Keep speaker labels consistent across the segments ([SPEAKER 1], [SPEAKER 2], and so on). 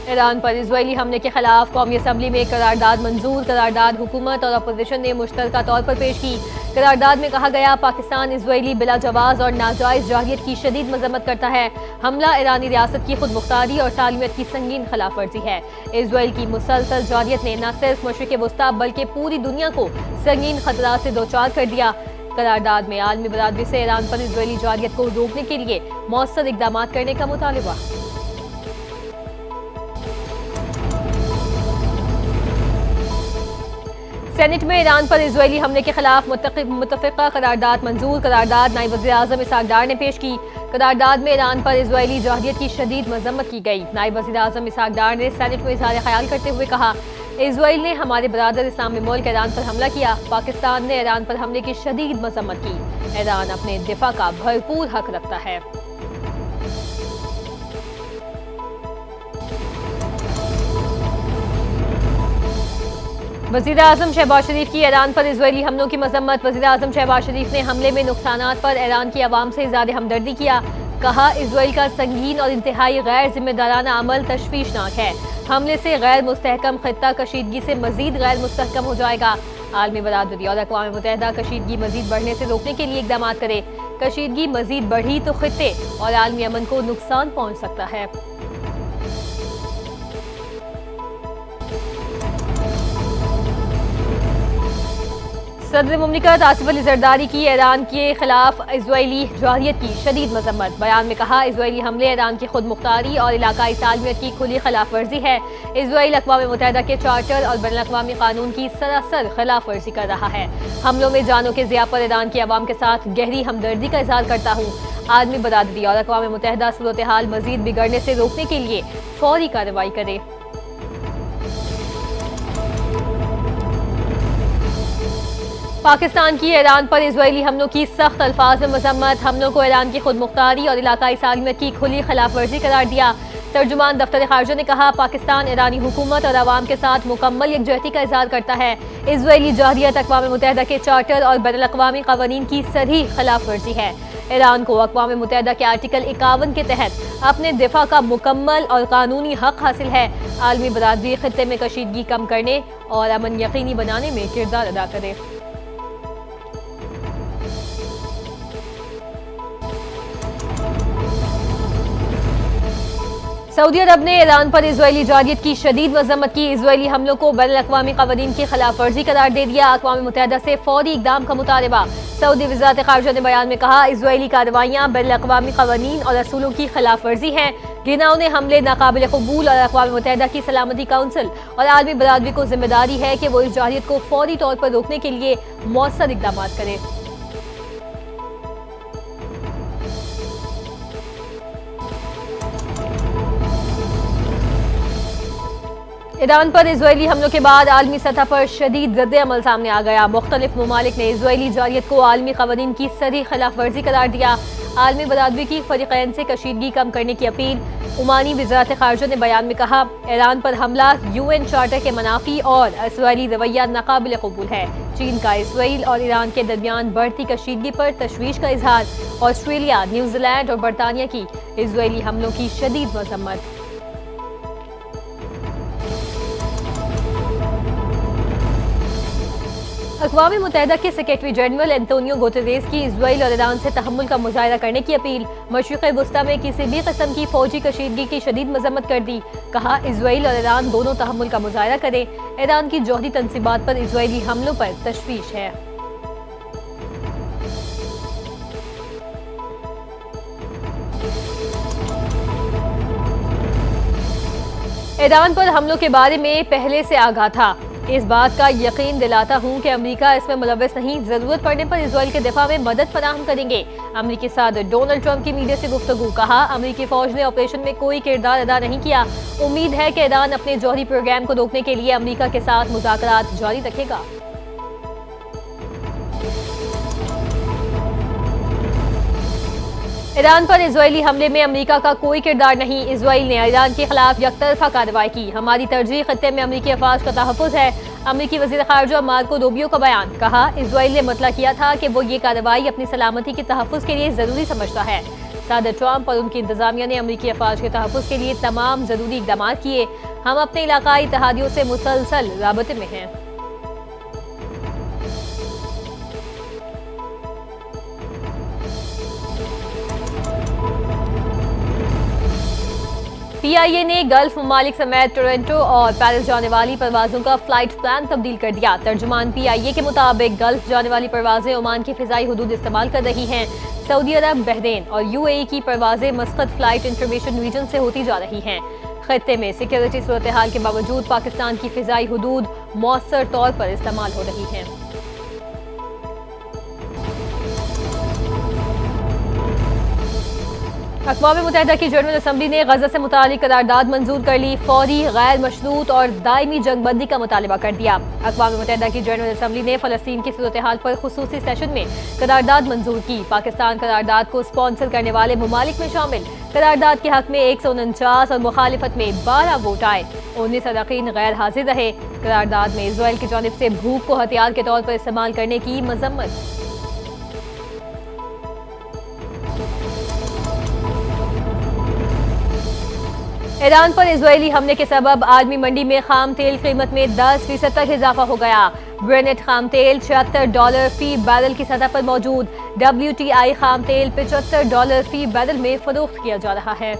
[SPEAKER 1] Iran पर Israeli हमले के खिलाफ कौमी असम्बली में करारदाद मंजूर। करारदाद हुकूमत और अपोजिशन ने मुश्तरका तौर पर पेश की। करारदाद में कहा गया, पाकिस्तान इजरायली बिला जवाज और नाजायज जाहियत की शदीद मजम्मत करता है। हमला ईरानी रियासत की खुद मुख्तारी और सालमियत की संगीन खिलाफ वर्जी है। इजराइल की मुसलसल जाहियत ने न सिर्फ मशरिक वस्ता बल्कि पूरी दुनिया को संगीन खतरा से दो चार कर दिया। करारदाद में आलमी बरादरी से ईरान पर इजरायली जाहियत को रोकने के लिए मौसर इकदाम करने का मुतालबा। सेनेट में ईरान पर इजरायली हमले के खिलाफ मुतफ़िक़ा करारदाद मंजूर। करारदाद नायब वज़ीर आज़म इसहाक़ डार ने पेश की। करारदाद में ईरान पर इजरायली जाहियत की शदीद मजम्मत की गई। नायब वज़ीर आज़म इसहाक़ डार ने सेनेट में इज़हार ख्याल करते हुए कहा, इजराइल ने हमारे बरादर इस्लामी मुल्क ईरान पर हमला किया। पाकिस्तान ने ईरान पर हमले की शदीद मजम्मत की। ईरान अपने दिफा का भरपूर हक रखता है। वज़ीर आज़म शहबाज शरीफ की ईरान पर इजरायली हमलों की मजम्मत। वज़ीर आज़म शहबाज शरीफ ने हमले में नुकसानात पर ईरान की आवाम से इज़हार हमदर्दी किया। कहा, इजराइल का संगीन और इंतहाई गैर जिम्मेदाराना अमल तशवीशनाक है। हमले से गैर मुस्तहकम खित्ता कशीदगी से मजीद गैर मुस्तहकम हो जाएगा। आलमी बरादरी और अक़वाम मुत्तहिदा कशीदगी मजीद बढ़ने से रोकने के लिए इक़दाम करे। कशीदगी मजीद बढ़ी तो खित्ते और आलमी अमन को नुकसान पहुँच सकता है। सदर मुमलिकत आसिफ अली जरदारी की ईरान के खिलाफ इजरायली जाहियत की शदीद मजम्मत। बयान में कहा, इजरायली हमले ईरान की खुद मुख्तारी और इलाकाई सालमियत की खुली खिलाफ वर्जी है। इजराइल अक़वाम मुत्तहिदा के चार्टर और बैनुल अक़वामी कानून की सरासर खिलाफ वर्जी कर रहा है। हमलों में जानों के ज़िया पर ईरान की आवाम के साथ गहरी हमदर्दी का इज़हार करता हूँ। आलमी बरादरी और अक़वाम मुत्तहिदा सूरत हाल मजीद बिगड़ने से रोकने के लिए फौरी कार्रवाई करे। पाकिस्तान की ईरान पर इजरायली हमलों की सख्त अल्फाज में मजम्मत। हमलों को ईरान की खुद मुख्तारी और इलाकाई सालमियत की खुली खिलाफ वर्जी करार दिया। तर्जुमान दफ्तर खारजा ने कहा, पाकिस्तान ईरानी हुकूमत और आवाम के साथ मुकम्मल यकजहती का इज़हार करता है। इजरायली जाहियत अक़वाम मुत्तहिदा के चार्टर और बैनुल अक़वामी क़वानीन की सरीह खिलाफ वर्जी है। ईरान को अक़वाम मुत्तहिदा के आर्टिकल 51 के तहत अपने दिफा का मुकम्मल और कानूनी हक हासिल है। आलमी बरादरी खित्ते में कशीदगी कम करने और अमन यकीनी बनाने में किरदार अदा करे। सऊदी अरब ने ईरान पर इजरायली जाहियत की शदीद मजम्मत की। इजरायली हमलों को बैनुल अक़वामी क़वानीन की खिलाफ वर्जी करार दे दिया। अक़वाम मुत्तहिदा से फौरी इक़दाम का मुतालबा। सऊदी वज़ारत ख़ारिजा ने बयान में कहा, इजरायली कार्रवाइयाँ बैनुल अक़वामी क़वानीन और असूलों की खिलाफ वर्जी हैं। घिनौने हमले नाकाबिल कबूल और अक़वाम मुत्तहिदा की सलामती काउंसिल और आलमी बरादरी को जिम्मेदारी है कि वो इस जाहियत को फौरी तौर पर रोकने के लिए मौसर इक़दाम करे। ईरान पर इजरायली हमलों के बाद आलमी सतह पर शदीद रद्द-ए-अमल सामने आ गया। मुख्तलिफ ममालिक ने इजरायली जाहियत को आलमी क़वानीन की सरीह खिलाफ वर्जी करार दिया। आलमी बरादरी की फरीक़ैन से कशीदगी कम करने की अपील। ओमानी वज़ारत ख़ारिजा ने बयान में कहा, ईरान पर हमला UN चार्टर के मनाफी और इजरायली रवैया नाकाबिल कबूल है। चीन का इजराइल और ईरान के दरमियान बढ़ती कशीदगी पर तशवीश का इजहार। ऑस्ट्रेलिया, न्यूजीलैंड और बरतानिया की इजरायली हमलों की शदीद मजम्मत। अक़वाम मुत्तहिदा के सेक्रेटरी जनरल एंटोनियो गुतेरेस की इजराइल और ईरान से तहम्मुल का मुजाहिरा करने की अपील। मशरिक़ वस्ता में किसी भी किस्म की फौजी कशीदगी की शदीद मजम्मत कर दी। कहा, इजराइल और ईरान दोनों तहम्मुल का मुजाहिरा करें। ईरान की जौहरी तनसीबात पर इजरायली हमलों पर तशवीश है। ईरान पर हमलों के बारे में पहले से आगाह था। इस बात का यकीन दिलाता हूँ कि अमेरिका इसमें मुलव्वस नहीं। जरूरत पड़ने पर इजराइल के दिफा में मदद फराहम करेंगे। अमेरिकी सदर डोनाल्ड ट्रंप की मीडिया से गुफ्तगू। कहा, अमेरिकी फौज ने ऑपरेशन में कोई किरदार अदा नहीं किया। उम्मीद है कि ईरान अपने जौहरी प्रोग्राम को रोकने के लिए अमेरिका के साथ मुज़ाकरात जारी रखेगा। ईरान पर इजरायली हमले में अमेरिका का कोई किरदार नहीं। इजराइल ने ईरान के खिलाफ यकतरफा कार्रवाई की। हमारी तरजीह खत्ते में अमेरिकी अफवाज का तहफ़्फ़ुज़ है। अमेरिकी वज़ीर ख़ारिजा मार्को रूबियो का बयान। कहा, इजराइल ने मतलब किया था कि वो ये कार्रवाई अपनी सलामती के तहफ़्फ़ुज़ के लिए ज़रूरी समझता है। सदर ट्रंप और उनकी इंतजामिया ने अमरीकी अफवाज के तहफ़्फ़ुज़ के लिए तमाम ज़रूरी इक़दाम किए। हम अपने इलाकाई इत्तेहादियों से मुसलसल राबते में हैं। PIA ने गल्फ ममालिक समेत टोरंटो और पेरिस जाने वाली परवाजों का फ्लाइट प्लान तब्दील कर दिया। तर्जुमान PIA के मुताबिक गल्फ जाने वाली परवाजें ओमान की फिजाई हुदूद इस्तेमाल कर रही हैं। सऊदी अरब, बहरीन और UAE की परवाजें मस्कत फ्लाइट इंफॉर्मेशन रीजन से होती जा रही हैं। खत्ते में सिक्योरिटी सूरत हाल के बावजूद पाकिस्तान की फिजाई हुदूद मौसर तौर पर इस्तेमाल हो रही हैं। अक़वाम मुत्तहिदा की जनरल असम्बली ने गजा से मुतालिक करारदाद मंजूर कर ली। फौरी, गैर मशरूत और दायमी जंगबंदी का मुतालबा कर दिया। अक़वाम मुत्तहिदा की जनरल असम्बली ने फ़लस्तीन की सूरत हाल पर खुसूसी सेशन में करारदाद मंजूर की। पाकिस्तान करारदाद को स्पॉन्सर करने वाले ममालिक में शामिल। करारदाद के हक में 149 और मुखालिफत में 12 वोट आए। 19 अरकान गैर हाजिर रहे। करारदाद में इजराइल की जानिब से भूख को हथियार के तौर पर इस्तेमाल करने की मजम्मत। ईरान पर इजरायली हमले के सबब आलमी मंडी में खाम तेल कीमत में 10% तक इजाफा हो गया। ब्रेनेट खाम तेल $76 फी बैरल की सतह पर मौजूद। WTI खाम तेल $75 फी बैरल में फरोख्त किया जा रहा है।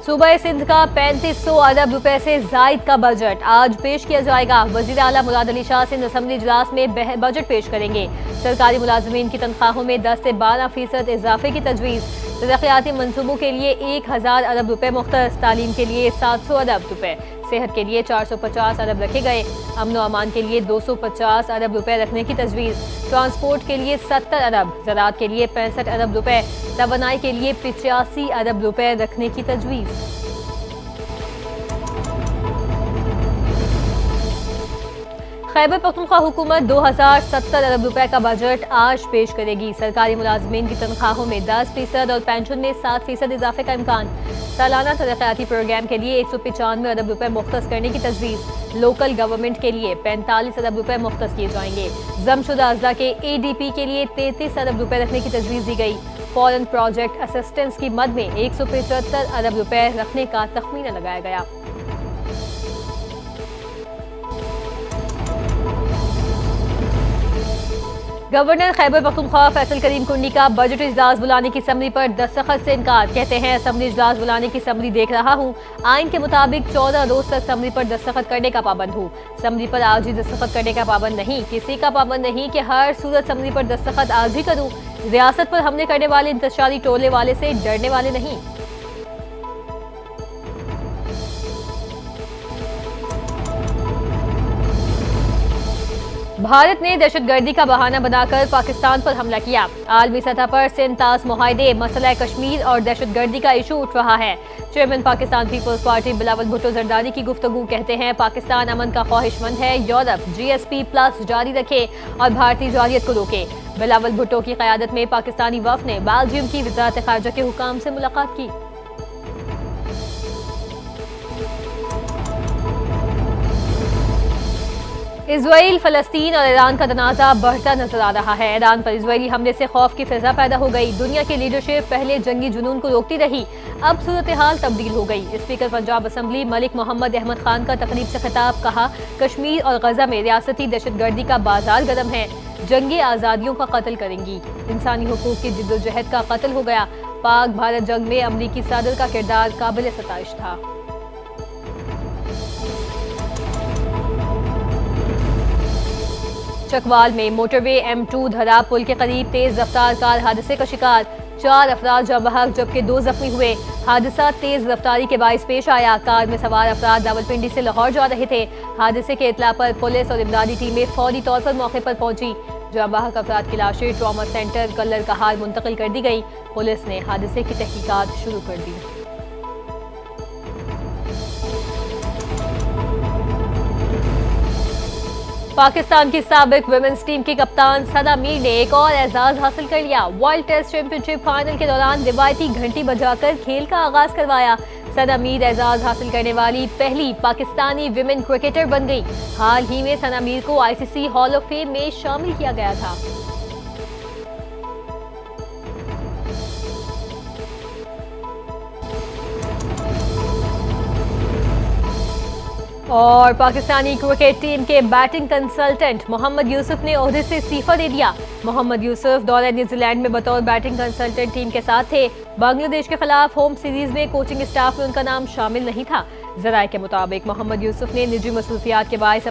[SPEAKER 1] सूबा सिंध का 3500 अरब रुपए से जायद का बजट आज पेश किया जाएगा। वजीर आला मुराद अली शाह सिंध असम्बली इजलास में बजट पेश करेंगे। सरकारी मुलाजमीन की तनख्वाहों में 10 से 12% इजाफे की तजवीज़। तरक्याती मनसूबों के लिए 1000 अरब रुपए मुख्तस। तालीम के लिए 700 अरब रुपए। सेहत के लिए 450 अरब रखे गए। अमन व अमान के लिए 250 अरब रुपए रखने की तजवीज़। ट्रांसपोर्ट के लिए 70 अरब, ज़राअत के लिए 65 अरब रुपए, तवानाई के लिए 85 अरब रुपए रखने की तजवीज़। खैबर पख्तूनख्वा हुकूमत 2070 अरब रुपए का बजट आज पेश करेगी। सरकारी मुलाजमीन की तनख्वाहों में 10% और पेंशन में 7% इजाफे का इम्कान। सालाना तरक्याती प्रोग्राम के लिए 195 अरब रुपए मुख्तस करने की तजवीज़। लोकल गवर्नमेंट के लिए 45 अरब रुपए मुख्तस किए जाएंगे। जमशुदा अजला के ADP के लिए 33 अरब रुपए रखने की तजवीज़ दी गई। फॉरेन प्रोजेक्ट असिस्टेंस की मद में 175 अरब रुपए रखने का तखमीना लगाया गया। गवर्नर खैबर पख्तूनख्वा फैसल करीम कुंडी का बजट इजलास बुलाने की समरी पर दस्तखत से इनकार। कहते हैं असम्बली इजलास बुलाने की समरी देख रहा हूँ। आइन के मुताबिक 14 रोज तक समरी पर दस्तखत करने का पाबंद हूँ। समरी पर आज ही दस्तखत करने का पाबंद नहीं। किसी का पाबंद नहीं कि हर सूरत समरी पर दस्तखत आज ही करूँ। रियासत पर हमले करने वाले इंतशारी टोले वाले से डरने वाले नहीं। भारत ने दहशतगर्दी का बहाना बनाकर पाकिस्तान पर हमला किया। आलमी सतह पर सिंतास मुआहदे, मसला कश्मीर और दहशतगर्दी का इशू उठ रहा है। चेयरमैन पाकिस्तान पीपल्स पार्टी बिलावल भुट्टो जरदारी की गुफ्तगू। कहते हैं पाकिस्तान अमन का ख्वाहिशमंद है। यूरोप GSP+ जारी रखे और भारतीय जारियत को रोके। बिलावल भुट्टो की क़यादत में पाकिस्तानी वफ़द ने बेल्जियम की वज़ारत ख़ारिजा के हुकाम से मुलाकात की। इजराइल, फलस्तीन और ईरान का तनाज़ा बढ़ता नजर आ रहा है। ईरान पर इजरायली हमले से खौफ की फिजा पैदा हो गई। दुनिया की लीडरशिप पहले जंगी जुनून को रोकती रही, अब सूरत हाल तब्दील हो गई। स्पीकर पंजाब असम्बली मलिक मोहम्मद अहमद खान का तकरीब से खिताब। कहा, कश्मीर और गजा में रियासती दहशतगर्दी का बाजार गर्म है। जंगी आज़ादियों का कत्ल करेंगी। इंसानी हुकूक की जिद्दोजहद का कत्ल हो गया। पाक भारत जंग में अमरीकी सदर का किरदार काबिल सताइश था। चकवाल में मोटरवे M2 धरा पुल के करीब तेज रफ्तार कार हादसे का शिकार। 4 अफराद जाँ बहक जबकि 2 जख्मी हुए। हादसा तेज रफ्तारी के बाइस पेश आया। कार में सवार अफराद रावलपिंडी से लाहौर जा रहे थे। हादसे के इत्तला पर पुलिस और इमदादी टीमें फौरी तौर पर मौके पर पहुंची। जाँ बहक अफराद की लाशें ट्रॉमा सेंटर कल्लर कहार मुंतकिल कर दी गई। पुलिस ने हादसे की तहकीकात शुरू कर दी। पाकिस्तान की साबिक वुमेन्स टीम की कप्तान सना मीर ने एक और एजाज हासिल कर लिया। वर्ल्ड टेस्ट चैंपियनशिप फाइनल के दौरान रिवायती घंटी बजाकर खेल का आगाज करवाया। सना मीर एजाज हासिल करने वाली पहली पाकिस्तानी विमेन क्रिकेटर बन गई। हाल ही में सना मीर को आईसीसी हॉल ऑफ फेम में शामिल किया गया था। और पाकिस्तानी क्रिकेट टीम के बैटिंग कंसल्टेंट मोहम्मद यूसुफ ने ओहदे से इस्तीफा दे दिया। मोहम्मद यूसुफ दौरे न्यूजीलैंड में बतौर बैटिंग कंसल्टेंट टीम के साथ थे। बांग्लादेश के खिलाफ होम सीरीज में कोचिंग स्टाफ में उनका नाम शामिल नहीं था। जराये के मुताबिक मोहम्मद यूसुफ ने निजी मसरूफियात के बायस